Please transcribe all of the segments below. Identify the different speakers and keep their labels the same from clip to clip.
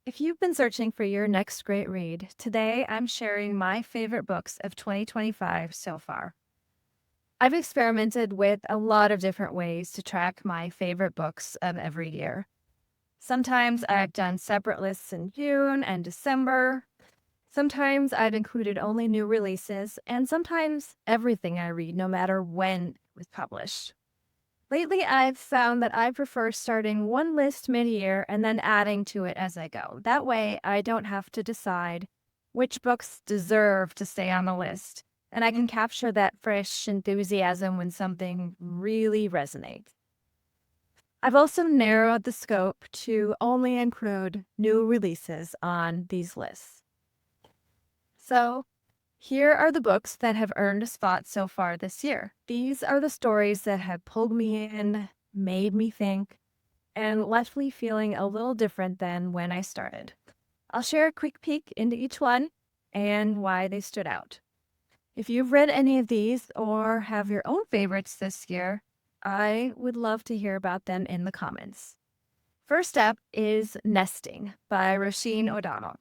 Speaker 1: If you've been searching for your next great read, today I'm sharing my favorite books of 2025 so far. I've experimented with a lot of different ways to track my favorite books of every year. Sometimes I've done separate lists in June and December. Sometimes I've included only new releases, and sometimes everything I read, no matter when it was published. Lately, I've found that I prefer starting one list mid-year and then adding to it as I go. That way, I don't have to decide which books deserve to stay on the list, and I can capture that fresh enthusiasm when something really resonates. I've also narrowed the scope to only include new releases on these lists. So, here are the books that have earned a spot so far this year. These are the stories that have pulled me in, made me think, and left me feeling a little different than when I started. I'll share a quick peek into each one and why they stood out. If you've read any of these or have your own favorites this year, I would love to hear about them in the comments. First up is Nesting by Roshene O'Donnell.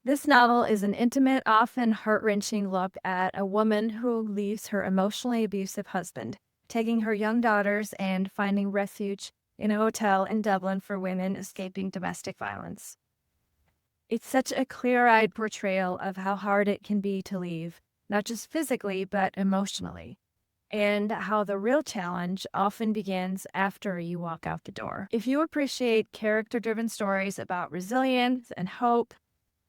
Speaker 1: This novel is an intimate, often heart-wrenching look at a woman who leaves her emotionally abusive husband, taking her young daughters and finding refuge in a hotel in Dublin for women escaping domestic violence. It's such a clear-eyed portrayal of how hard it can be to leave, not just physically, but emotionally, and how the real challenge often begins after you walk out the door. If you appreciate character-driven stories about resilience and hope,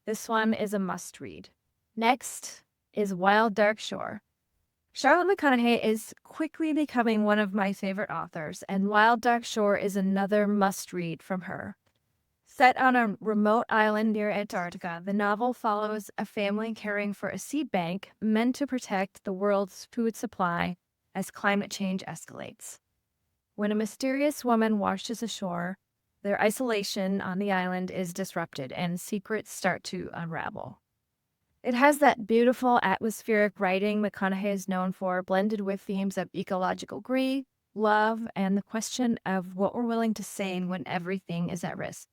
Speaker 1: this one is a must-read. Next is Wild Dark Shore. Charlotte McConaughey is quickly becoming one of my favorite authors, and Wild Dark Shore is another must-read from her. Set on a remote island near Antarctica, the novel follows a family caring for a seed bank meant to protect the world's food supply as climate change escalates. When a mysterious woman washes ashore, their isolation on the island is disrupted and secrets start to unravel. It has that beautiful atmospheric writing McConaughey is known for, blended with themes of ecological grief, love, and the question of what we're willing to say when everything is at risk.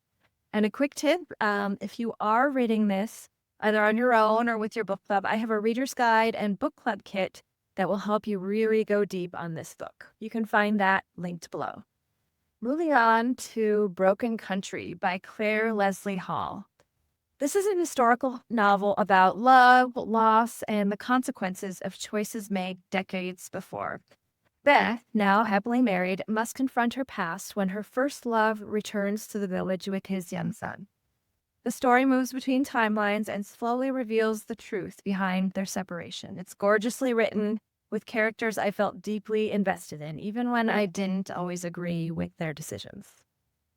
Speaker 1: And a quick tip, if you are reading this, either on your own or with your book club, I have a reader's guide and book club kit that will help you really go deep on this book. You can find that linked below. Moving on to Broken Country by Claire Leslie Hall. This is an historical novel about love, loss, and the consequences of choices made decades before. Beth, now happily married, must confront her past when her first love returns to the village with his young son. The story moves between timelines and slowly reveals the truth behind their separation. It's gorgeously written, with characters I felt deeply invested in, even when I didn't always agree with their decisions.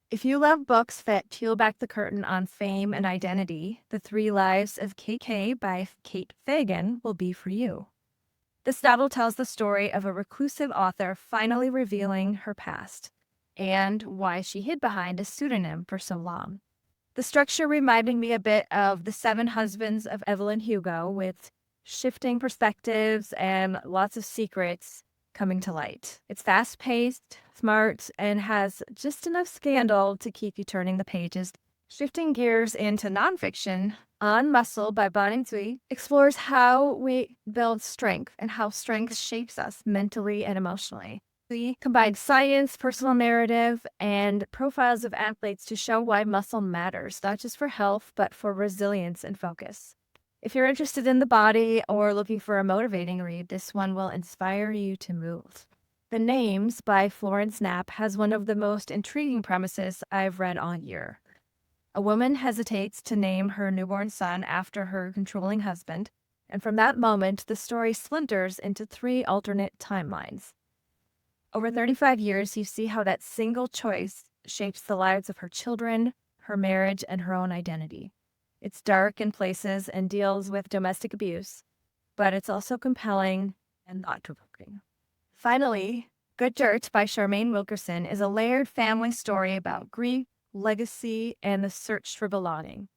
Speaker 1: If you love books that peel back the curtain on fame and identity, The Three Lives of KK by Kate Fagan will be for you. This novel tells the story of a reclusive author finally revealing her past and why she hid behind a pseudonym for so long. The structure reminded me a bit of The Seven Husbands of Evelyn Hugo, with shifting perspectives and lots of secrets coming to light. It's fast-paced, smart, and has just enough scandal to keep you turning the pages. Shifting gears into nonfiction, On Muscle by Bonnie Tsui explores how we build strength and how strength shapes us mentally and emotionally. We combine science, personal narrative, and profiles of athletes to show why muscle matters, not just for health, but for resilience and focus. If you're interested in the body or looking for a motivating read, this one will inspire you to move. The Names by Florence Knapp has one of the most intriguing premises I've read all year. A woman hesitates to name her newborn son after her controlling husband, and from that moment, the story splinters into 3 alternate timelines. Over 35 years, you see how that single choice shapes the lives of her children, her marriage, and her own identity. It's dark in places and deals with domestic abuse, but it's also compelling and thought-provoking. Finally, Good Dirt by Charmaine Wilkerson is a layered family story about grief, legacy, and the search for belonging.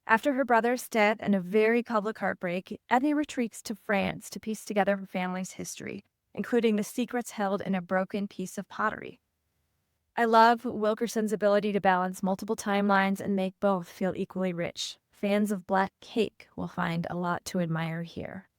Speaker 1: After her brother's death and a very public heartbreak, Edna retreats to France to piece together her family's history, including the secrets held in a broken piece of pottery. I love Wilkerson's ability to balance multiple timelines and make both feel equally rich. Fans of Black Cake will find a lot to admire here.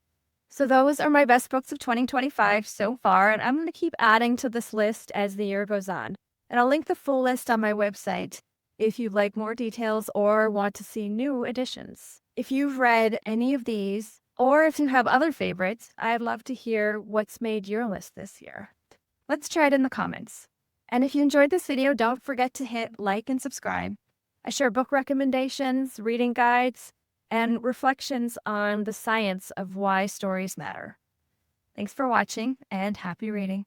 Speaker 1: So those are my best books of 2025 so far, and I'm going to keep adding to this list as the year goes on. And I'll link the full list on my website if you'd like more details or want to see new additions. If you've read any of these, or if you have other favorites, I'd love to hear what's made your list this year. Let's try it in the comments. And if you enjoyed this video, don't forget to hit like and subscribe. I share book recommendations, reading guides, and reflections on the science of why stories matter. Thanks for watching, and happy reading.